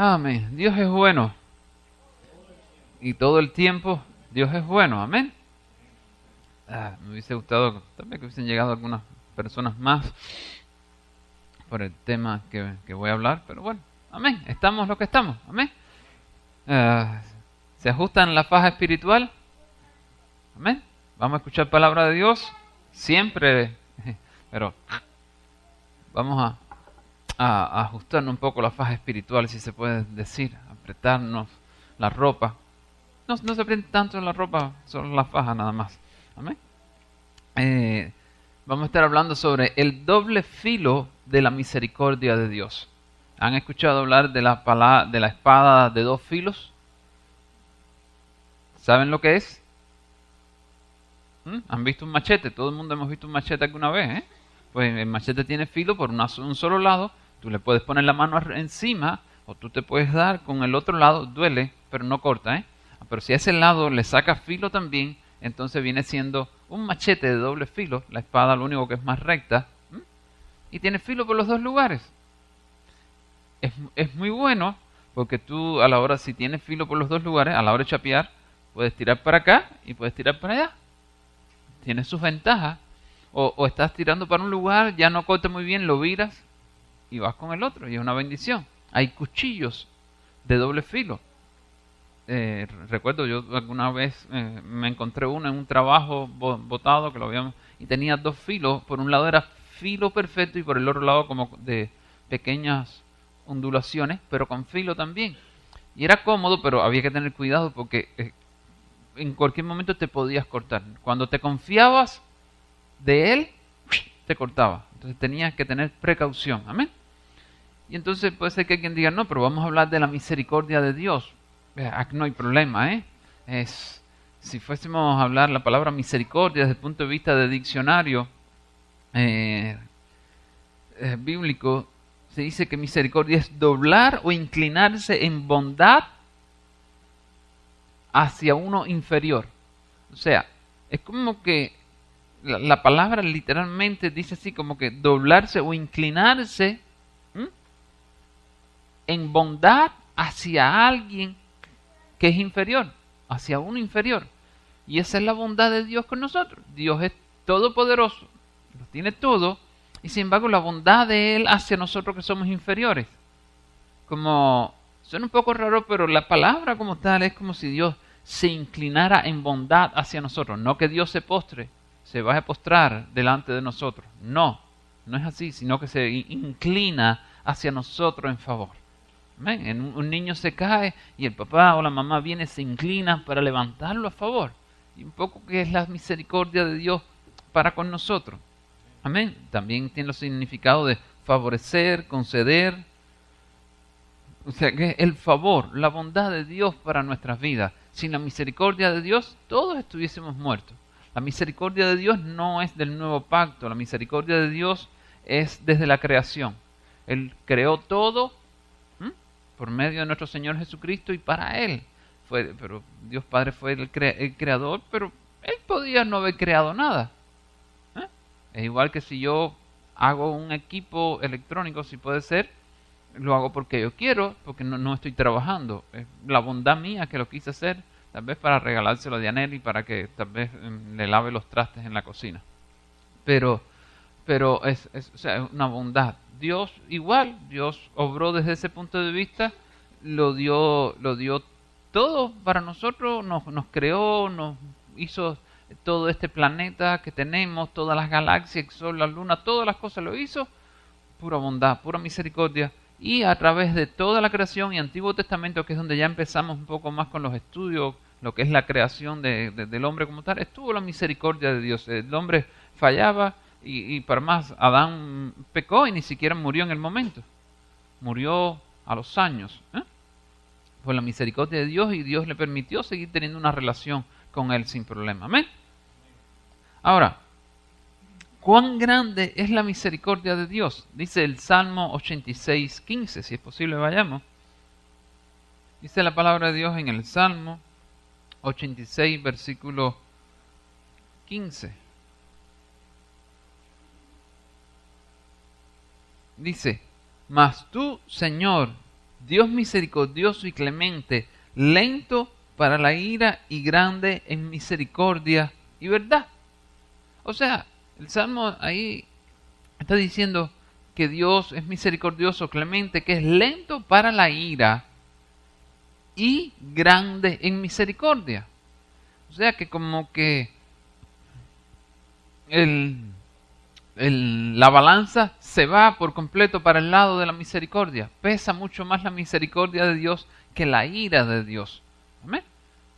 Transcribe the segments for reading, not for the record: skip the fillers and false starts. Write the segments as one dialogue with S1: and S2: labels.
S1: Amén. Dios es bueno. Y todo el tiempo Dios es bueno. Amén. Me hubiese gustado también que hubiesen llegado algunas personas más por el tema que voy a hablar. Pero bueno, amén. Estamos lo que estamos. Amén. Ah, ¿Se ajustan la faja espiritual? Amén. Vamos a escuchar palabra de Dios. Siempre. Pero vamos a ajustarnos un poco la faja espiritual, si se puede decir. Apretarnos la ropa. No se aprieta tanto la ropa, solo la faja nada más. Amén. Vamos a estar hablando sobre el doble filo de la misericordia de Dios. ¿Han escuchado hablar de la espada de dos filos? ¿Saben lo que es? ¿Han visto un machete? Todo el mundo hemos visto un machete alguna vez, ¿eh? Pues el machete tiene filo por un solo lado. Tú le puedes poner la mano encima o tú te puedes dar con el otro lado. Duele, pero no corta, ¿eh? Pero si a ese lado le sacas filo también, entonces viene siendo un machete de doble filo. La espada lo único que es más recta. Y tiene filo por los dos lugares. Es muy bueno porque tú a la hora, si tienes filo por los dos lugares, a la hora de chapear, puedes tirar para acá y puedes tirar para allá. Tiene sus ventajas. O estás tirando para un lugar, ya no corta muy bien, lo viras y vas con el otro. Y es una bendición. Hay cuchillos de doble filo. Recuerdo, yo alguna vez me encontré uno en un trabajo botado que lo habíamos, y tenía dos filos. Por un lado era filo perfecto y por el otro lado como de pequeñas ondulaciones, pero con filo también. Y era cómodo, pero había que tener cuidado porque en cualquier momento te podías cortar. Cuando te confiabas de él, te cortaba. Entonces tenías que tener precaución. Amén. Y entonces puede ser que alguien diga, no, pero vamos a hablar de la misericordia de Dios. Aquí no hay problema, ¿eh? Si fuésemos a hablar la palabra misericordia desde el punto de vista de diccionario bíblico, se dice que misericordia es doblar o inclinarse en bondad hacia uno inferior. O sea, es como que la palabra literalmente dice así, como que doblarse o inclinarse en bondad hacia alguien que es inferior, hacia uno inferior. Y esa es la bondad de Dios con nosotros. Dios es todopoderoso, lo tiene todo, y sin embargo la bondad de Él hacia nosotros que somos inferiores. Como, suena un poco raro, pero la palabra como tal es como si Dios se inclinara en bondad hacia nosotros. No que Dios se postre, se vaya a postrar delante de nosotros. No es así, sino que se inclina hacia nosotros en favor. Un niño se cae y el papá o la mamá viene, se inclina para levantarlo a favor. Y un poco que es la misericordia de Dios para con nosotros. Amén. También tiene el significado de favorecer, conceder. O sea que el favor, la bondad de Dios para nuestras vidas. Sin la misericordia de Dios, todos estuviésemos muertos. La misericordia de Dios no es del nuevo pacto. La misericordia de Dios es desde la creación. Él creó todo por medio de nuestro Señor Jesucristo y para Él. Pero Dios Padre fue el creador, pero Él podía no haber creado nada. Es igual que si yo hago un equipo electrónico, si puede ser, lo hago porque yo quiero, porque no estoy trabajando. Es la bondad mía que lo quise hacer, tal vez para regalárselo a Dianelli, para que tal vez le lave los trastes en la cocina. Pero es una bondad. Dios igual, Dios obró desde ese punto de vista, lo dio todo para nosotros, nos creó, nos hizo todo este planeta que tenemos, todas las galaxias, el sol, la luna, todas las cosas lo hizo, pura bondad, pura misericordia. Y a través de toda la creación y Antiguo Testamento, que es donde ya empezamos un poco más con los estudios, lo que es la creación del hombre como tal, estuvo la misericordia de Dios. El hombre fallaba, y para más, Adán pecó y ni siquiera murió en el momento. Murió a los años. Por la misericordia de Dios, y Dios le permitió seguir teniendo una relación con él sin problema. Amén. Ahora, ¿cuán grande es la misericordia de Dios? Dice el Salmo 86:15, si es posible vayamos. Dice la palabra de Dios en el Salmo 86, versículo 15. Dice, mas tú, Señor, Dios misericordioso y clemente, lento para la ira y grande en misericordia y verdad. O sea, el Salmo ahí está diciendo que Dios es misericordioso, clemente, que es lento para la ira y grande en misericordia. O sea que como que la balanza se va por completo para el lado de la misericordia. Pesa mucho más la misericordia de Dios que la ira de Dios. ¿Amén?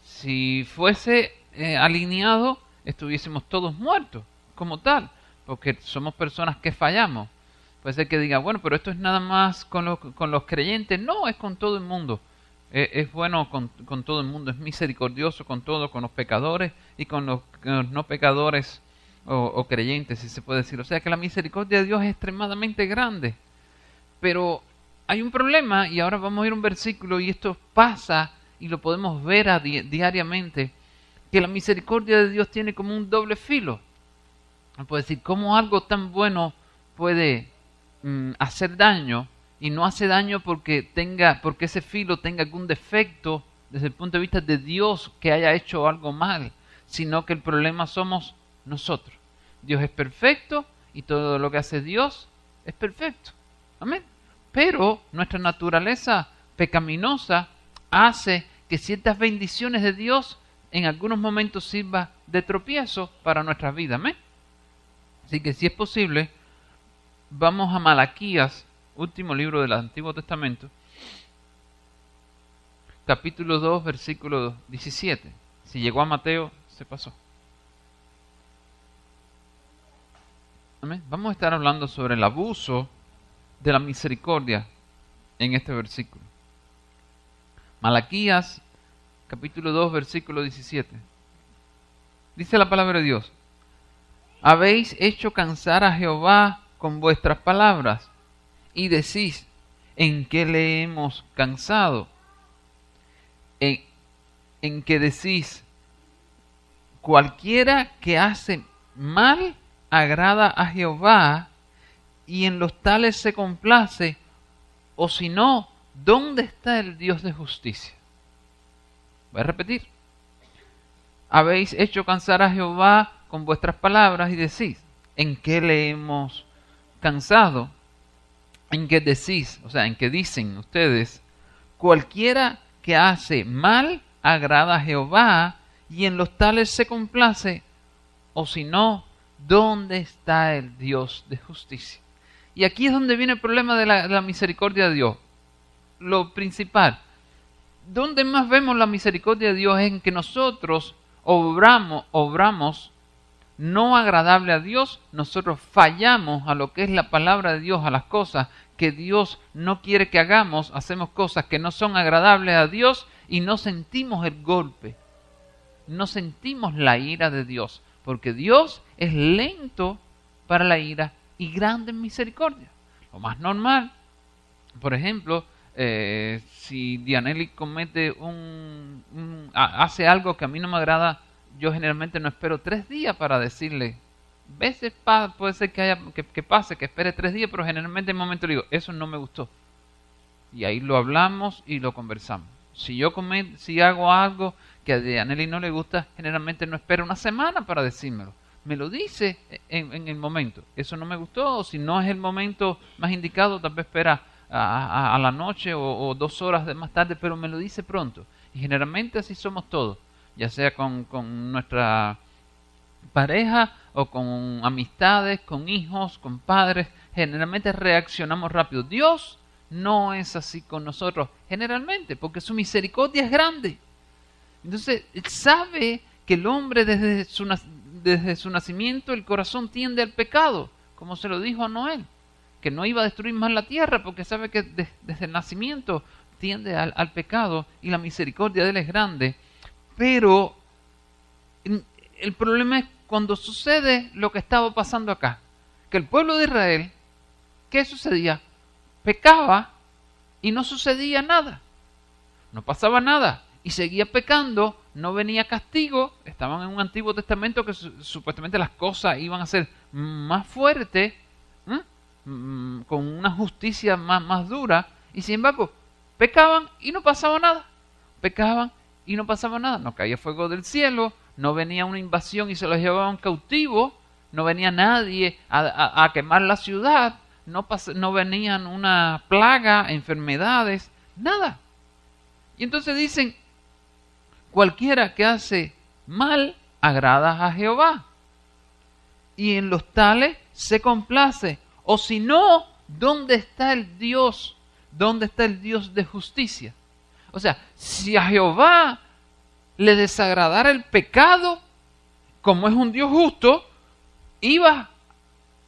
S1: Si fuese alineado, estuviésemos todos muertos como tal, porque somos personas que fallamos. Puede ser que diga, bueno, pero esto es nada más con los creyentes. No, es con todo el mundo. Es bueno con todo el mundo, es misericordioso con todo, con los pecadores y con los no pecadores o creyentes, si se puede decir. O sea que la misericordia de Dios es extremadamente grande. Pero hay un problema, y ahora vamos a ir a un versículo, y esto pasa y lo podemos ver diariamente, que la misericordia de Dios tiene como un doble filo. Puede decir, ¿cómo algo tan bueno puede hacer daño? Y no hace daño porque ese filo tenga algún defecto desde el punto de vista de Dios que haya hecho algo mal, sino que el problema somos nosotros. Dios es perfecto y todo lo que hace Dios es perfecto. Amén. Pero nuestra naturaleza pecaminosa hace que ciertas bendiciones de Dios en algunos momentos sirva de tropiezo para nuestras vidas. Amén. Así que si es posible, vamos a Malaquías, último libro del Antiguo Testamento, capítulo 2, versículo 17. Si llegó a Mateo, se pasó. ¿Amén? Vamos a estar hablando sobre el abuso de la misericordia en este versículo. Malaquías, capítulo 2, versículo 17. Dice la palabra de Dios: habéis hecho cansar a Jehová con vuestras palabras, y decís, ¿en qué le hemos cansado? En que decís, cualquiera que hace mal agrada a Jehová, y en los tales se complace, o si no, ¿dónde está el Dios de justicia? Voy a repetir. Habéis hecho cansar a Jehová con vuestras palabras y decís, ¿en qué le hemos cansado? En que decís, o sea, en que dicen ustedes, cualquiera que hace mal agrada a Jehová, y en los tales se complace, o si no, ¿dónde está el Dios de justicia? Y aquí es donde viene el problema de la misericordia de Dios. Lo principal, ¿dónde más vemos la misericordia de Dios? Es en que nosotros obramos no agradable a Dios. Nosotros fallamos a lo que es la palabra de Dios, a las cosas que Dios no quiere que hagamos. Hacemos cosas que no son agradables a Dios y no sentimos el golpe, no sentimos la ira de Dios, porque Dios es lento para la ira y grande en misericordia. Lo más normal, por ejemplo, si Dianelli comete hace algo que a mí no me agrada, yo generalmente no espero 3 días para decirle. Veces puede ser que pase, que espere 3 días, pero generalmente en un momento le digo, eso no me gustó. Y ahí lo hablamos y lo conversamos. Si hago algo que a Dianelli no le gusta, generalmente no espero 1 semana para decírmelo. Me lo dice en el momento. Eso no me gustó, o si no es el momento más indicado, tal vez espera a la noche o 2 horas más tarde, pero me lo dice pronto. Y generalmente así somos todos, ya sea con nuestra pareja o con amistades, con hijos, con padres. Generalmente reaccionamos rápido. Dios no es así con nosotros, generalmente, porque su misericordia es grande. Entonces, Él sabe que el hombre desde su nacimiento, el corazón tiende al pecado, como se lo dijo a Noé, que no iba a destruir más la tierra, porque sabe que desde el nacimiento tiende al pecado, y la misericordia de Él es grande. Pero el problema es cuando sucede lo que estaba pasando acá, que el pueblo de Israel, ¿qué sucedía? Pecaba y no sucedía nada, no pasaba nada, y seguía pecando, no venía castigo. Estaban en un Antiguo Testamento que supuestamente las cosas iban a ser más fuertes, con una justicia más dura, y sin embargo pecaban y no pasaba nada. Pecaban y no pasaba nada. No caía fuego del cielo, no venía una invasión y se los llevaban cautivos, no venía nadie a quemar la ciudad, no venían una plaga, enfermedades, nada. Y entonces dicen, cualquiera que hace mal agrada a Jehová, y en los tales se complace. O si no, ¿dónde está el Dios? ¿Dónde está el Dios de justicia? O sea, si a Jehová le desagradara el pecado, como es un Dios justo, iba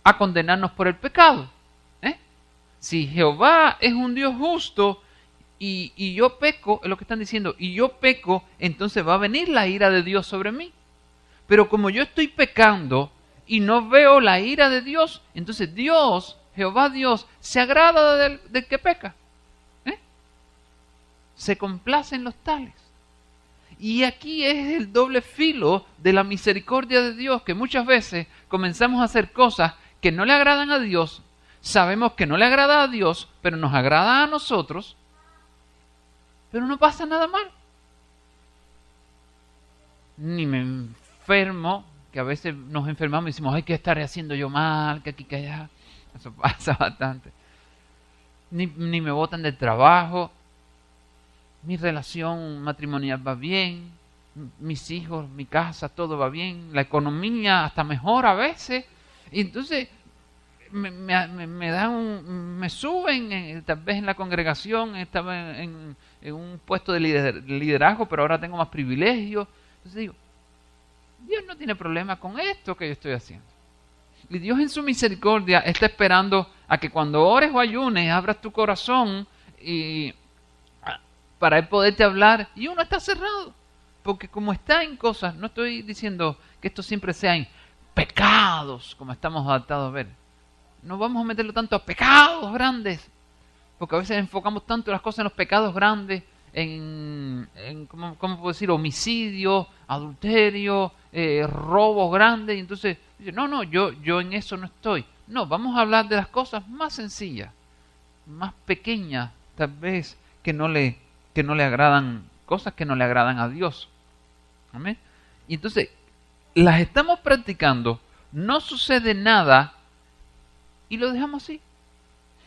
S1: a condenarnos por el pecado. Si Jehová es un Dios justo y yo peco, es lo que están diciendo, y yo peco, entonces va a venir la ira de Dios sobre mí. Pero como yo estoy pecando y no veo la ira de Dios, entonces Dios, Jehová Dios, se agrada del que peca. Se complace en los tales. Y aquí es el doble filo de la misericordia de Dios, que muchas veces comenzamos a hacer cosas que no le agradan a Dios, sabemos que no le agrada a Dios, pero nos agrada a nosotros, pero no pasa nada mal. Ni me enfermo, que a veces nos enfermamos y decimos, ay, ¿qué estaré haciendo yo mal? Que aquí, que allá. Eso pasa bastante. Ni me botan del trabajo. Mi relación matrimonial va bien. Mis hijos, mi casa, todo va bien. La economía hasta mejor a veces. Y entonces me suben, tal vez en la congregación, estaba en un puesto de liderazgo, pero ahora tengo más privilegios. Entonces digo, Dios no tiene problema con esto que yo estoy haciendo. Y Dios en su misericordia está esperando a que cuando ores o ayunes, abras tu corazón y para Él poderte hablar, y uno está cerrado. Porque como está en cosas, no estoy diciendo que esto siempre sea en pecados, como estamos adaptados a ver. No vamos a meterlo tanto a pecados grandes, porque a veces enfocamos tanto las cosas en los pecados grandes, en ¿cómo puedo decir? Homicidio, adulterio, robos grandes, y entonces, no, yo en eso no estoy. No, vamos a hablar de las cosas más sencillas, más pequeñas, tal vez, que no le agradan, cosas que no le agradan a Dios. ¿Amén? Y entonces, las estamos practicando, no sucede nada, y lo dejamos así.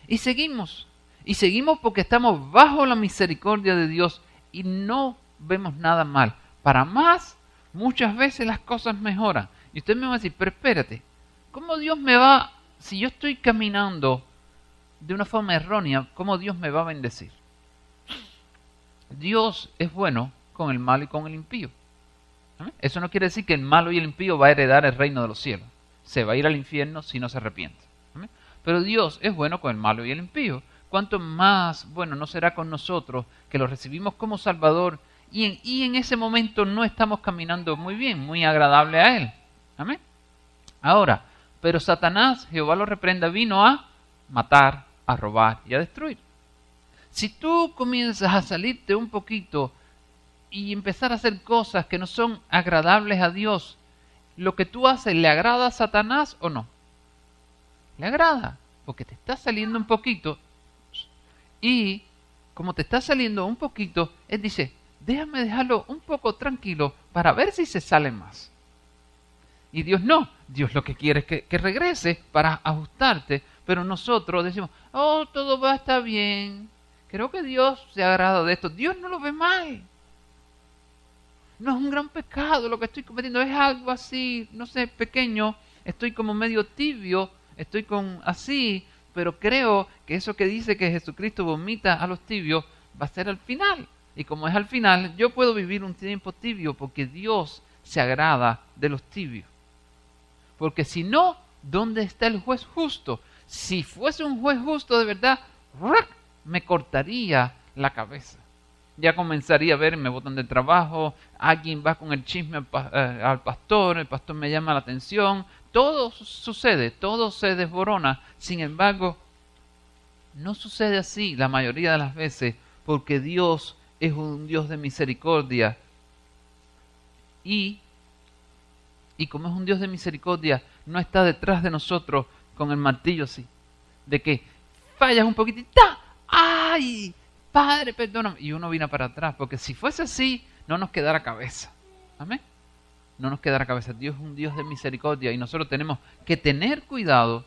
S1: Y seguimos porque estamos bajo la misericordia de Dios y no vemos nada mal. Para más, muchas veces las cosas mejoran. Y usted me va a decir, pero espérate, ¿cómo Dios me va, si yo estoy caminando de una forma errónea, cómo Dios me va a bendecir? Dios es bueno con el malo y con el impío. Eso no quiere decir que el malo y el impío va a heredar el reino de los cielos. Se va a ir al infierno si no se arrepiente. Pero Dios es bueno con el malo y el impío. ¿Cuánto más bueno no será con nosotros que lo recibimos como Salvador y en ese momento no estamos caminando muy bien, muy agradable a Él? Amén. Ahora, pero Satanás, Jehová lo reprenda, vino a matar, a robar y a destruir. Si tú comienzas a salirte un poquito y empezar a hacer cosas que no son agradables a Dios, ¿lo que tú haces le agrada a Satanás o no? Le agrada, porque te está saliendo un poquito, y como te está saliendo un poquito, Él dice, déjame dejarlo un poco tranquilo para ver si se sale más. Y Dios no, Dios lo que quiere es que regrese para ajustarte, pero nosotros decimos, oh, todo va a estar bien, creo que Dios se agrada de esto. Dios no lo ve mal. No es un gran pecado lo que estoy cometiendo, es algo así, no sé, pequeño, estoy como medio tibio, estoy con así, pero creo que eso que dice que Jesucristo vomita a los tibios va a ser al final. Y como es al final, yo puedo vivir un tiempo tibio porque Dios se agrada de los tibios. Porque si no, ¿dónde está el juez justo? Si fuese un juez justo de verdad, me cortaría la cabeza. Ya comenzaría a ver, me botan del trabajo, alguien va con el chisme al pastor, el pastor me llama la atención, todo sucede, todo se desborona. Sin embargo, no sucede así la mayoría de las veces, porque Dios es un Dios de misericordia. Y como es un Dios de misericordia, no está detrás de nosotros con el martillo así, de que fallas un poquitito, ¡ay! Padre, perdóname. Y uno viene para atrás, porque si fuese así, no nos quedara cabeza. Amén. No nos quedara cabeza. Dios es un Dios de misericordia y nosotros tenemos que tener cuidado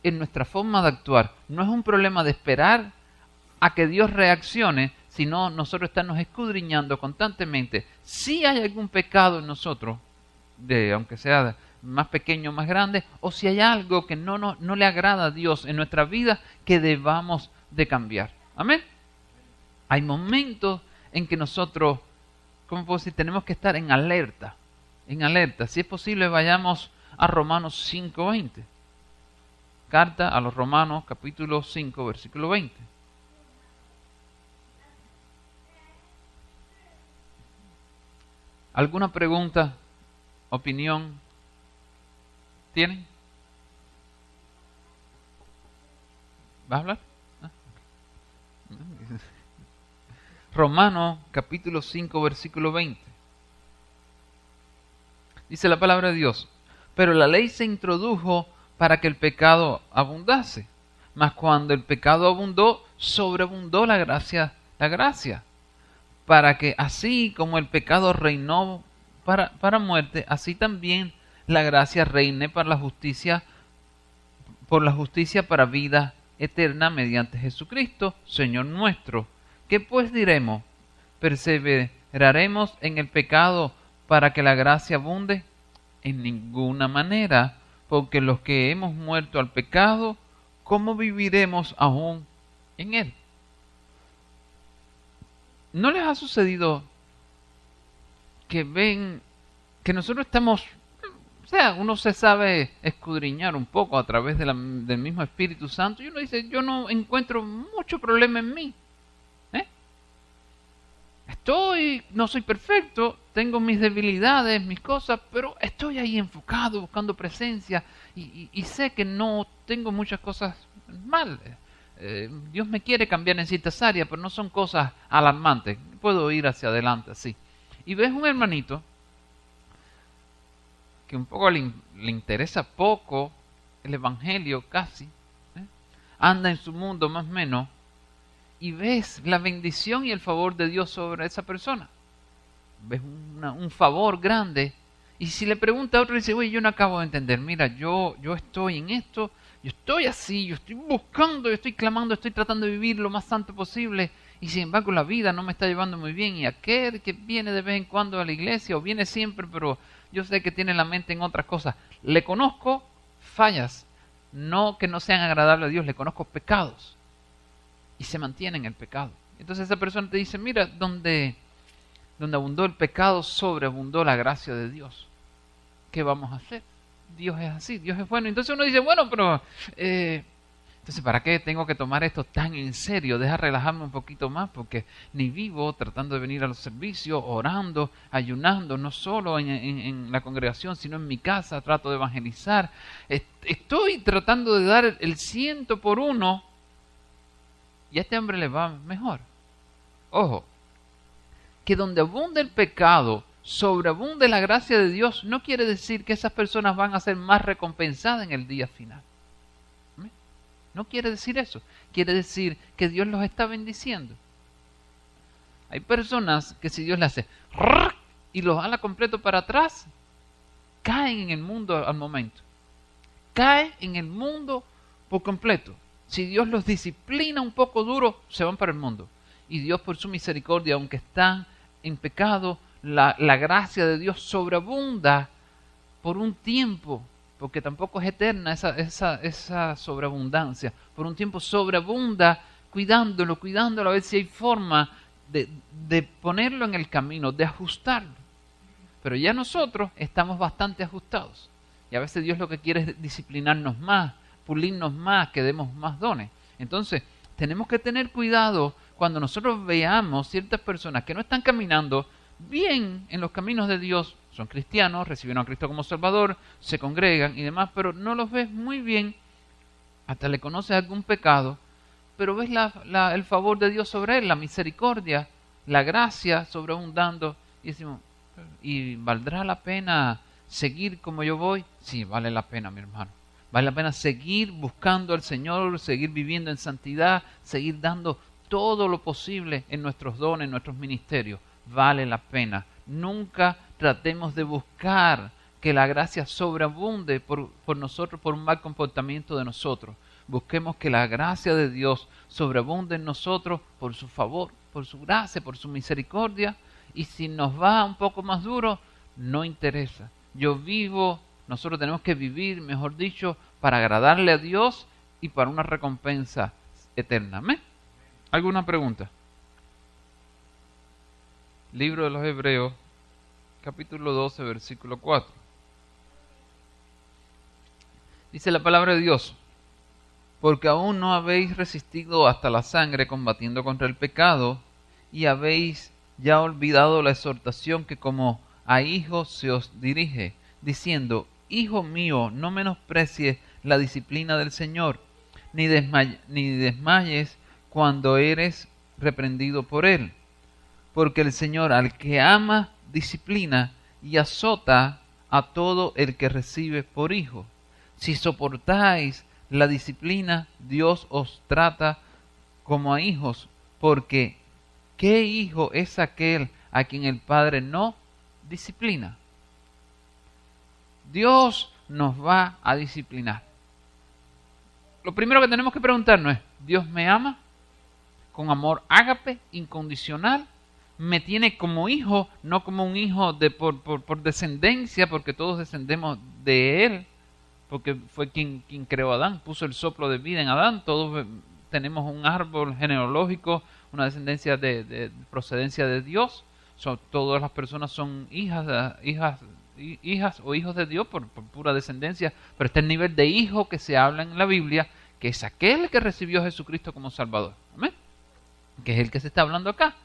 S1: en nuestra forma de actuar. No es un problema de esperar a que Dios reaccione, sino nosotros estamos escudriñando constantemente si hay algún pecado en nosotros, aunque sea más pequeño o más grande, o si hay algo que no le agrada a Dios en nuestra vida que debamos de cambiar. Amén. Hay momentos en que nosotros, ¿cómo puedo decir? Tenemos que estar en alerta. En alerta. Si es posible, vayamos a Romanos 5:20. Carta a los Romanos, capítulo 5, versículo 20. ¿Alguna pregunta, opinión tienen? ¿Vas a hablar? Romanos capítulo 5 versículo 20. Dice la palabra de Dios: pero la ley se introdujo para que el pecado abundase, mas cuando el pecado abundó, sobreabundó la gracia, para que así como el pecado reinó para muerte, así también la gracia reine por la justicia para vida eterna mediante Jesucristo, Señor nuestro. ¿Qué pues diremos? ¿Perseveraremos en el pecado para que la gracia abunde? En ninguna manera, porque los que hemos muerto al pecado, ¿cómo viviremos aún en él? ¿No les ha sucedido que ven que nosotros estamos, o sea, uno se sabe escudriñar un poco a través del mismo Espíritu Santo y uno dice, yo no encuentro mucho problema en mí? No soy perfecto, tengo mis debilidades, mis cosas, pero estoy ahí enfocado, buscando presencia y sé que no tengo muchas cosas mal. Dios me quiere cambiar en ciertas áreas, pero no son cosas alarmantes. Puedo ir hacia adelante así. Y ves un hermanito que un poco le interesa poco el evangelio casi, anda en su mundo más o menos, y ves la bendición y el favor de Dios sobre esa persona. Ves un favor grande. Y si le pregunta a otro, dice, oye, yo no acabo de entender. Mira, yo estoy en esto, yo estoy así, yo estoy buscando, yo estoy clamando, estoy tratando de vivir lo más santo posible. Y sin embargo la vida no me está llevando muy bien. Y aquel que viene de vez en cuando a la iglesia, o viene siempre, pero yo sé que tiene la mente en otras cosas. Le conozco fallas, no que no sean agradables a Dios, le conozco pecados. Y se mantiene en el pecado. Entonces esa persona te dice, mira, donde abundó el pecado, sobreabundó la gracia de Dios. ¿Qué vamos a hacer? Dios es así, Dios es bueno. Entonces uno dice, bueno, pero entonces ¿para qué tengo que tomar esto tan en serio? Deja relajarme un poquito más, porque ni vivo tratando de venir a los servicios, orando, ayunando, no solo en la congregación, sino en mi casa, trato de evangelizar. Estoy tratando de dar el 100 por 1 y a este hombre le va mejor. Ojo, que donde abunde el pecado, sobreabunde la gracia de Dios, no quiere decir que esas personas van a ser más recompensadas en el día final. No quiere decir eso. Quiere decir que Dios los está bendiciendo. Hay personas que si Dios le hace y los jala completo para atrás, caen en el mundo al momento. Caen en el mundo por completo. Si Dios los disciplina un poco duro, se van para el mundo. Y Dios por su misericordia, aunque están en pecado, la gracia de Dios sobreabunda por un tiempo, porque tampoco es eterna esa sobreabundancia. Por un tiempo sobreabunda cuidándolo, a ver si hay forma de ponerlo en el camino, de ajustarlo. Pero ya nosotros estamos bastante ajustados. Y a veces Dios lo que quiere es disciplinarnos más, pulirnos más, que demos más dones. Entonces, tenemos que tener cuidado cuando nosotros veamos ciertas personas que no están caminando bien en los caminos de Dios, son cristianos, recibieron a Cristo como Salvador, se congregan y demás, pero no los ves muy bien, hasta le conoces algún pecado, pero ves el favor de Dios sobre él, la misericordia, la gracia sobreabundando, y decimos, ¿y valdrá la pena seguir como yo voy? Sí, vale la pena, mi hermano. Vale la pena seguir buscando al Señor, seguir viviendo en santidad, seguir dando todo lo posible en nuestros dones, en nuestros ministerios. Vale la pena. Nunca tratemos de buscar que la gracia sobreabunde por nosotros, por un mal comportamiento de nosotros. Busquemos que la gracia de Dios sobreabunde en nosotros por su favor, por su gracia, por su misericordia. Y si nos va un poco más duro, no interesa. Nosotros tenemos que vivir, mejor dicho, para agradarle a Dios y para una recompensa eterna. ¿Amén? ¿Alguna pregunta? Libro de los Hebreos, capítulo 12, versículo 4. Dice la palabra de Dios: porque aún no habéis resistido hasta la sangre combatiendo contra el pecado, y habéis ya olvidado la exhortación que como a hijos se os dirige, diciendo: Hijo mío, no menosprecies la disciplina del Señor, ni desmayes cuando eres reprendido por Él. Porque el Señor al que ama disciplina y azota a todo el que recibe por hijo. Si soportáis la disciplina, Dios os trata como a hijos, porque ¿qué hijo es aquel a quien el Padre no disciplina? Dios nos va a disciplinar. Lo primero que tenemos que preguntarnos es: ¿Dios me ama con amor ágape, incondicional? ¿Me tiene como hijo, no como un hijo por descendencia, porque todos descendemos de Él? Porque fue quien creó a Adán, puso el soplo de vida en Adán. Todos tenemos un árbol genealógico, una descendencia de procedencia de Dios. Todas las personas son hijas o hijos de Dios por pura descendencia, pero está el nivel de hijo que se habla en la Biblia, que es aquel que recibió a Jesucristo como Salvador. ¿Amén? Que es el que se está hablando acá.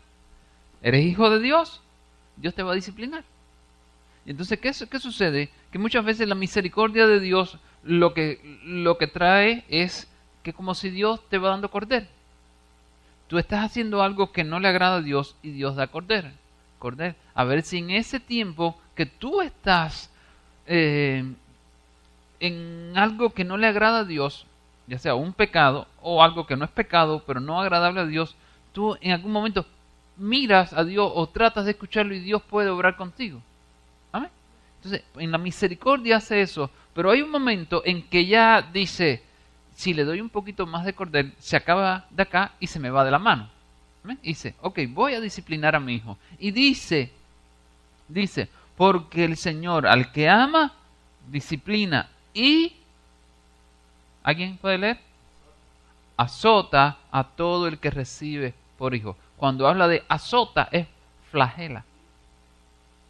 S1: ¿Eres hijo de Dios? Dios te va a disciplinar. Y entonces, ¿qué sucede? Que muchas veces la misericordia de Dios lo que trae es que como si Dios te va dando cordel. Tú estás haciendo algo que no le agrada a Dios y Dios da cordel. A ver si en ese tiempo que tú estás en algo que no le agrada a Dios, ya sea un pecado o algo que no es pecado, pero no agradable a Dios, tú en algún momento miras a Dios o tratas de escucharlo y Dios puede obrar contigo. ¿Amén? Entonces, en la misericordia hace eso, pero hay un momento en que ya dice: si le doy un poquito más de cordel, se acaba de acá y se me va de la mano. ¿Amén? Dice: ok, voy a disciplinar a mi hijo. Y dice, porque el Señor al que ama, disciplina y... ¿Alguien puede leer? Azota a todo el que recibe por hijo. Cuando habla de azota es flagela.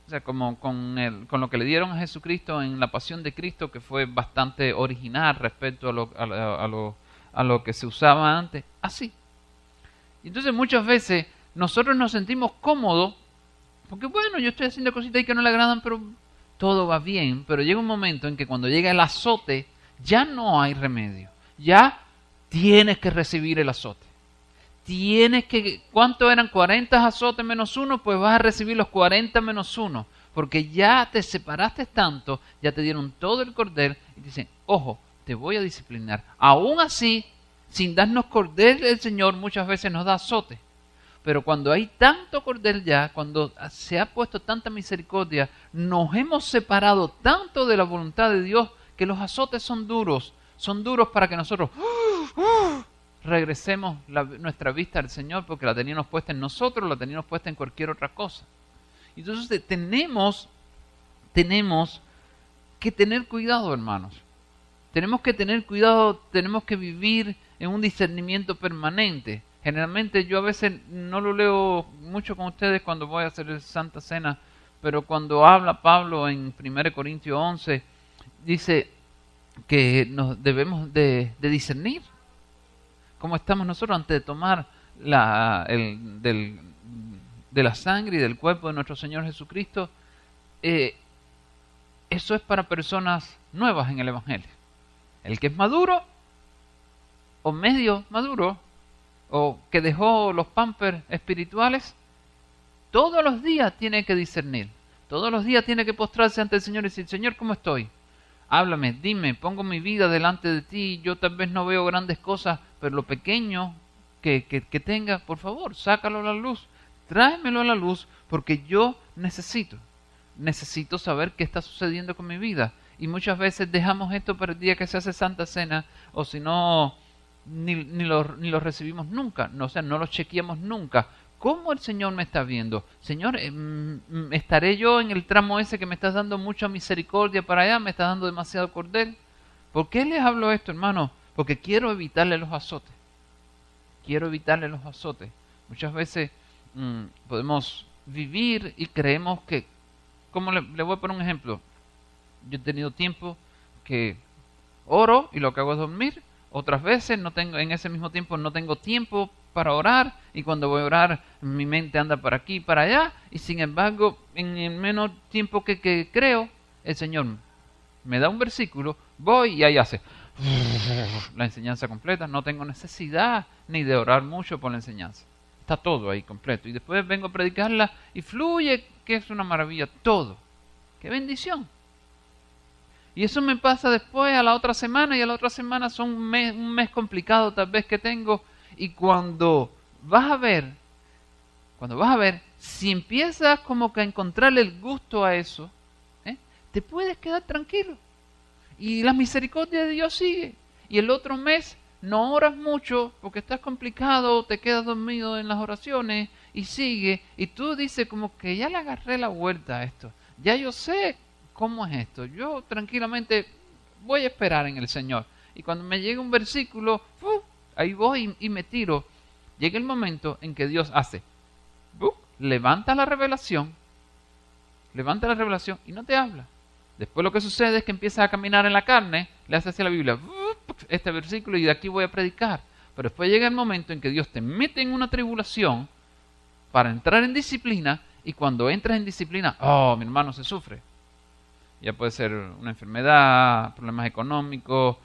S1: O sea, como con lo que le dieron a Jesucristo en la pasión de Cristo, que fue bastante original respecto a lo que se usaba antes. Así. Entonces muchas veces nosotros nos sentimos cómodos, porque bueno, yo estoy haciendo cositas ahí que no le agradan, pero todo va bien. Pero llega un momento en que cuando llega el azote, ya no hay remedio. Ya tienes que recibir el azote. ¿Cuánto eran? 40 azotes menos 1, pues vas a recibir los 40 menos 1, porque ya te separaste tanto, ya te dieron todo el cordel y dicen: ojo, te voy a disciplinar. Aún así, sin darnos cordel, el Señor muchas veces nos da azote. Pero cuando hay tanto cordel ya, cuando se ha puesto tanta misericordia, nos hemos separado tanto de la voluntad de Dios que los azotes son duros para que nosotros regresemos nuestra vista al Señor, porque la teníamos puesta en nosotros, la teníamos puesta en cualquier otra cosa. Entonces tenemos que tener cuidado, hermanos. Tenemos que tener cuidado, tenemos que vivir en un discernimiento permanente. Generalmente yo a veces no lo leo mucho con ustedes cuando voy a hacer el Santa Cena, pero cuando habla Pablo en 1 Corintios 11, dice que nos debemos de discernir cómo estamos nosotros antes de tomar de la sangre y del cuerpo de nuestro Señor Jesucristo. Eso es para personas nuevas en el Evangelio. El que es maduro o medio maduro o que dejó los pampers espirituales, todos los días tiene que discernir. Todos los días tiene que postrarse ante el Señor y decir: Señor, ¿cómo estoy? háblame, dime, pongo mi vida delante de ti, yo tal vez no veo grandes cosas, pero lo pequeño que tenga, por favor, sácalo a la luz, tráemelo a la luz, porque yo necesito saber qué está sucediendo con mi vida. Y muchas veces dejamos esto para el día que se hace Santa Cena, o si no, ni lo recibimos nunca, no, o sea, no lo chequeamos nunca. ¿Cómo el Señor me está viendo? Señor, ¿estaré yo en el tramo ese que me estás dando mucha misericordia para allá? ¿Me estás dando demasiado cordel? ¿Por qué les hablo esto, hermano? Porque quiero evitarle los azotes. Quiero evitarle los azotes. Muchas veces podemos vivir y creemos que... ¿Cómo le voy a poner un ejemplo? Yo he tenido tiempo que oro y lo que hago es dormir. Otras veces en ese mismo tiempo no tengo tiempo para orar, y cuando voy a orar mi mente anda para aquí y para allá, y sin embargo en el menos tiempo que creo, el Señor me da un versículo, voy y ahí hace la enseñanza completa. No tengo necesidad ni de orar mucho por la enseñanza, está todo ahí completo, y después vengo a predicarla y fluye, que es una maravilla todo. ¡Qué bendición! Y eso me pasa después a la otra semana, y a la otra semana son un mes complicado tal vez que tengo. Y cuando vas a ver, si empiezas como que a encontrarle el gusto a eso, te puedes quedar tranquilo. Y la misericordia de Dios sigue. Y el otro mes no oras mucho porque estás complicado, te quedas dormido en las oraciones y sigue. Y tú dices como que ya le agarré la vuelta a esto. Ya yo sé cómo es esto. Yo tranquilamente voy a esperar en el Señor. Y cuando me llegue un versículo, ahí voy y me tiro. Llega el momento en que Dios hace, levanta la revelación y no te habla. Después lo que sucede es que empiezas a caminar en la carne, le haces hacia la Biblia, este versículo, y de aquí voy a predicar. Pero después llega el momento en que Dios te mete en una tribulación para entrar en disciplina, y cuando entras en disciplina, mi hermano, se sufre. Ya puede ser una enfermedad, problemas económicos,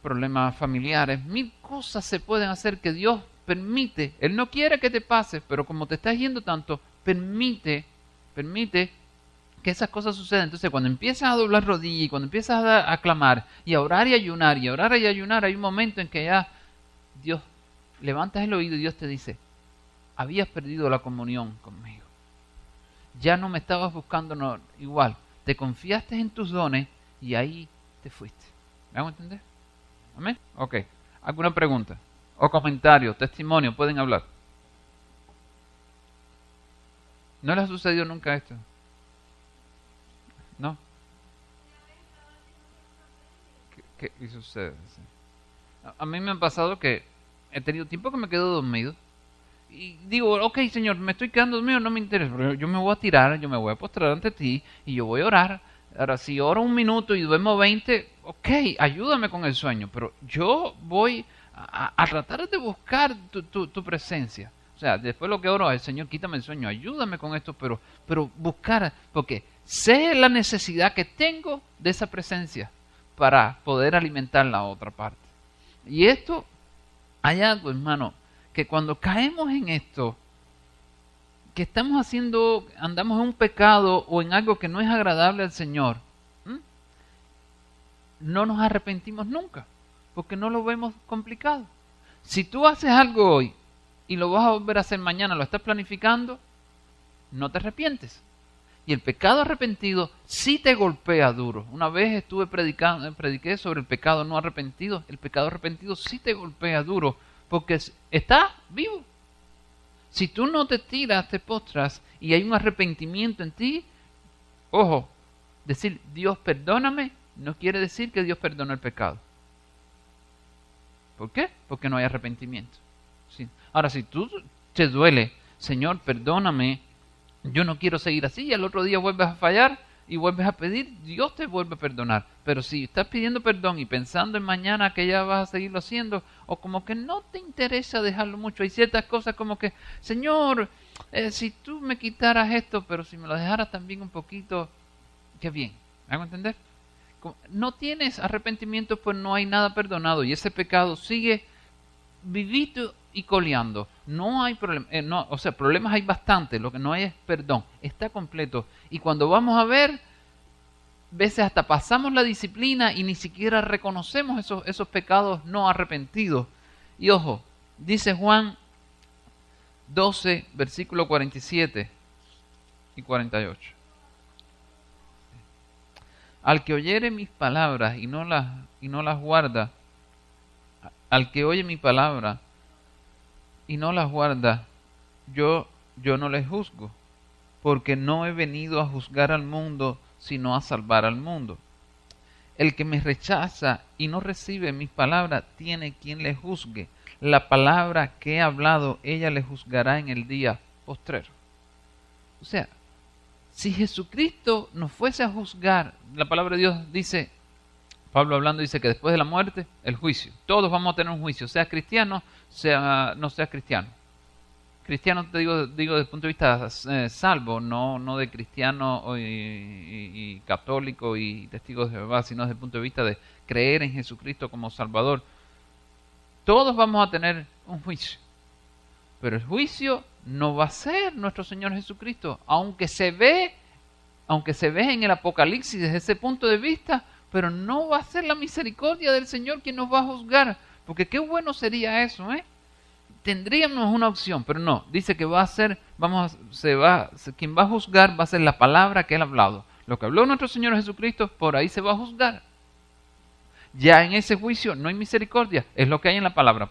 S1: problemas familiares, mil cosas se pueden hacer que Dios permite. Él no quiere que te pase, pero como te estás yendo tanto, permite que esas cosas sucedan. Entonces cuando empiezas a doblar rodillas y cuando empiezas a clamar y a orar y ayunar hay un momento en que ya Dios, levantas el oído y Dios te dice, habías perdido la comunión conmigo, ya no me estabas buscando igual, te confiaste en tus dones y ahí te fuiste. ¿Me hago entender? ¿Amén? Ok. ¿Alguna pregunta? O comentario, testimonio, pueden hablar. ¿No les ha sucedido nunca esto? ¿No? ¿Qué sucede? Sí. A mí me ha pasado que he tenido tiempo que me quedo dormido. Y digo, ok, Señor, me estoy quedando dormido, no me interesa, pero yo me voy a tirar, yo me voy a postrar ante ti y yo voy a orar. Ahora, si oro 1 minuto y duermo 20, ok, ayúdame con el sueño, pero yo voy a tratar de buscar tu presencia. O sea, después lo que oro es, Señor, quítame el sueño, ayúdame con esto, pero buscar, porque sé la necesidad que tengo de esa presencia para poder alimentar la otra parte. Y esto, hay algo, hermano, que cuando caemos en esto, que andamos en un pecado o en algo que no es agradable al Señor, no nos arrepentimos nunca, porque no lo vemos complicado. Si tú haces algo hoy y lo vas a volver a hacer mañana, lo estás planificando, no te arrepientes. Y el pecado arrepentido sí te golpea duro. Una vez prediqué sobre el pecado no arrepentido. El pecado arrepentido sí te golpea duro, porque está vivo. Si tú no te tiras, te postras y hay un arrepentimiento en ti, ojo, decir Dios perdóname no quiere decir que Dios perdona el pecado. ¿Por qué? Porque no hay arrepentimiento. ¿Sí? Ahora, si tú te duele, Señor, perdóname, yo no quiero seguir así, y al otro día vuelves a fallar y vuelves a pedir, Dios te vuelve a perdonar. Pero si estás pidiendo perdón y pensando en mañana que ya vas a seguirlo haciendo, o como que no te interesa dejarlo mucho, hay ciertas cosas como que, Señor, si tú me quitaras esto, pero si me lo dejaras también un poquito, qué bien. ¿Me hago entender? No tienes arrepentimiento, pues no hay nada perdonado, y ese pecado sigue vivito y coleando. No hay problema, problemas hay bastante, lo que no hay es perdón, está completo. Y cuando vamos a ver, veces hasta pasamos la disciplina y ni siquiera reconocemos esos pecados no arrepentidos. Y ojo, dice Juan 12, versículo 47 y 48. Al que oyere mis palabras y no las guarda, al que oye mi palabra y no las guarda, yo no les juzgo, porque no he venido a juzgar al mundo, sino a salvar al mundo. El que me rechaza y no recibe mis palabras, tiene quien le juzgue. La palabra que he hablado, ella le juzgará en el día postrero. O sea, si Jesucristo nos fuese a juzgar, la palabra de Dios dice, Pablo hablando dice que después de la muerte, el juicio. Todos vamos a tener un juicio, sea cristiano, sea no sea cristiano. Cristiano te digo desde el punto de vista salvo, no de cristiano y católico y testigo de Jehová, sino desde el punto de vista de creer en Jesucristo como Salvador. Todos vamos a tener un juicio, pero el juicio no va a ser nuestro Señor Jesucristo, aunque se ve en el Apocalipsis desde ese punto de vista, pero no va a ser la misericordia del Señor quien nos va a juzgar, porque qué bueno sería eso, ¿eh? Tendríamos una opción, pero no, dice que va a ser, quien va a juzgar va a ser la palabra que Él ha hablado. Lo que habló nuestro Señor Jesucristo, por ahí se va a juzgar. Ya en ese juicio no hay misericordia, es lo que hay en la palabra.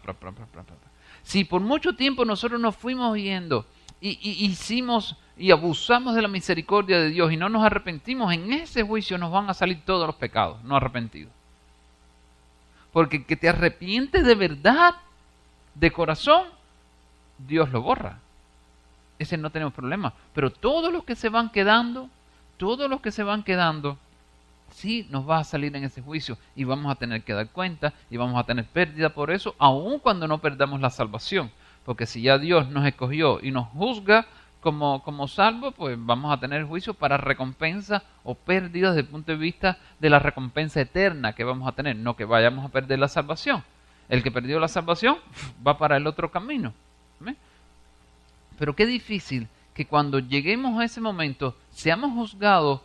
S1: Si por mucho tiempo nosotros nos fuimos yendo y hicimos y abusamos de la misericordia de Dios y no nos arrepentimos, en ese juicio nos van a salir todos los pecados no arrepentidos. Porque que te arrepientes de verdad, de corazón, Dios lo borra. Ese no tenemos problema. Pero todos los que se van quedando, sí nos va a salir en ese juicio y vamos a tener que dar cuenta y vamos a tener pérdida por eso, aun cuando no perdamos la salvación. Porque si ya Dios nos escogió y nos juzga como salvo, pues vamos a tener juicio para recompensa o pérdida desde el punto de vista de la recompensa eterna que vamos a tener, no que vayamos a perder la salvación. El que perdió la salvación va para el otro camino. ¿Ves? Pero qué difícil que cuando lleguemos a ese momento seamos juzgados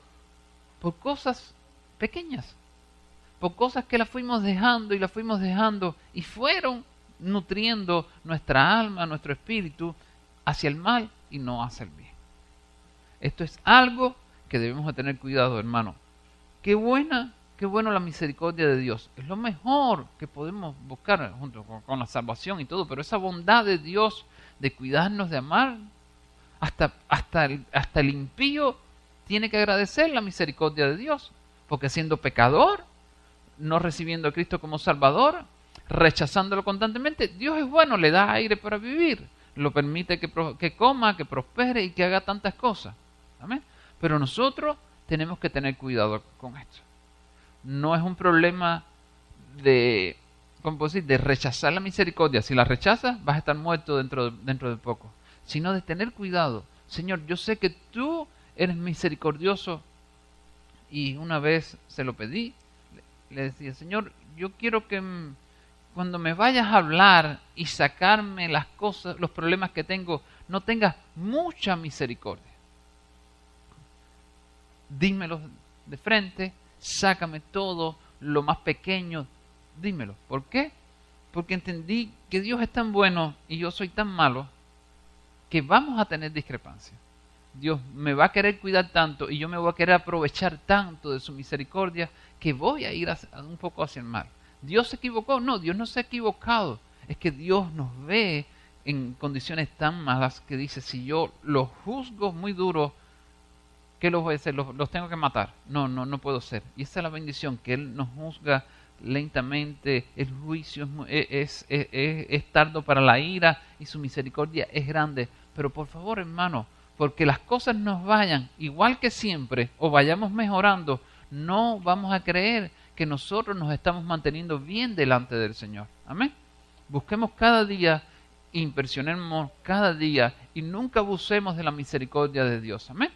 S1: por cosas pequeñas, por cosas que las fuimos dejando y fueron nutriendo nuestra alma, nuestro espíritu hacia el mal y no hacia el bien. Esto es algo que debemos de tener cuidado, hermano. Qué bueno la misericordia de Dios. Es lo mejor que podemos buscar junto con la salvación y todo, pero esa bondad de Dios de cuidarnos, de amar, hasta el impío tiene que agradecer la misericordia de Dios, porque siendo pecador, no recibiendo a Cristo como Salvador, rechazándolo constantemente, Dios es bueno, le da aire para vivir, lo permite que coma, que prospere y que haga tantas cosas. ¿Amén? Pero nosotros tenemos que tener cuidado con esto. No es un problema de rechazar la misericordia. Si la rechazas, vas a estar muerto dentro de poco. Sino de tener cuidado. Señor, yo sé que tú eres misericordioso. Y una vez se lo pedí, le decía, Señor, yo quiero que cuando me vayas a hablar y sacarme las cosas, los problemas que tengo, no tengas mucha misericordia. Dímelo de frente. Sácame todo, lo más pequeño, dímelo. ¿Por qué? Porque entendí que Dios es tan bueno y yo soy tan malo que vamos a tener discrepancia. Dios me va a querer cuidar tanto y yo me voy a querer aprovechar tanto de su misericordia que voy a ir un poco hacia el mal. ¿Dios se equivocó? No, Dios no se ha equivocado. Es que Dios nos ve en condiciones tan malas que dice, si yo los juzgo muy duro, ¿qué los voy a hacer? ¿Los tengo que matar? No puedo ser. Y esa es la bendición, que Él nos juzga lentamente. El juicio es tardo para la ira y su misericordia es grande. Pero por favor, hermano, porque las cosas nos vayan igual que siempre o vayamos mejorando, no vamos a creer que nosotros nos estamos manteniendo bien delante del Señor. Amén. Busquemos cada día, impresionemos cada día y nunca abusemos de la misericordia de Dios. Amén.